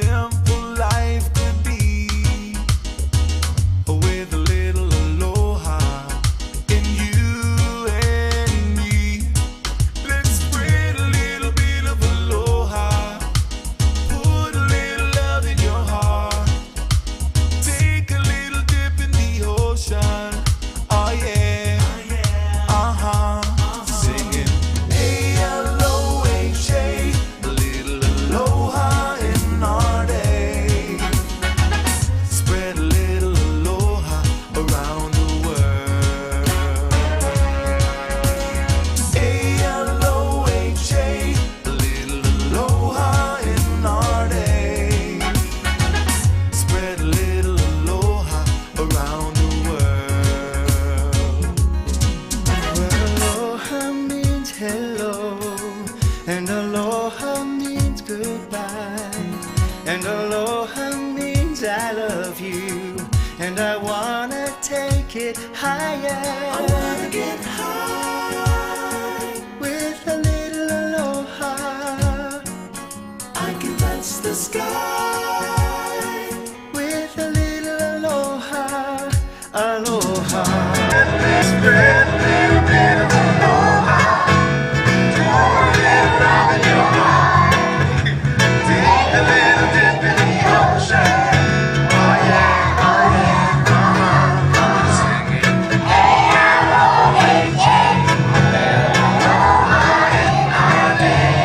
simple life could be with a little aloha in you and me. Let's spread a little bit of aloha, put a little love in your heart, take a little dip in the ocean. Oh yeah, singing A-L-O-H-A, a little aloha in our day. Spread a little aloha around the world. A-L-O-H-A, a little aloha in our day. Spread a little aloha around the world. Well, aloha means hello, and aloha means goodbye, and aloha means I love you, and I wanna take it higher. I wanna get high, With a little aloha, I can touch the sky. with a little aloha, aloha. Spread a little bit of aloha, pour a little love in your heart, take a little dip in the ocean. Oh yeah, singing A-L-O-H-A, aloha in our day.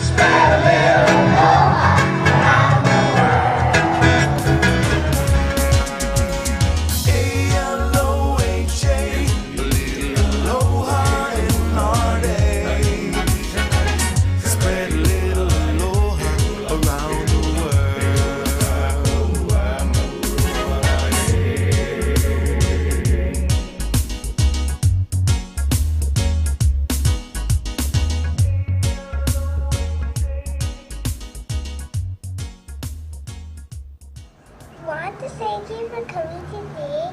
Spread a little aloha around the world. A-L-O-H-A, a little aloha in our day. Spread a little aloha around the world. Want to thank you for coming today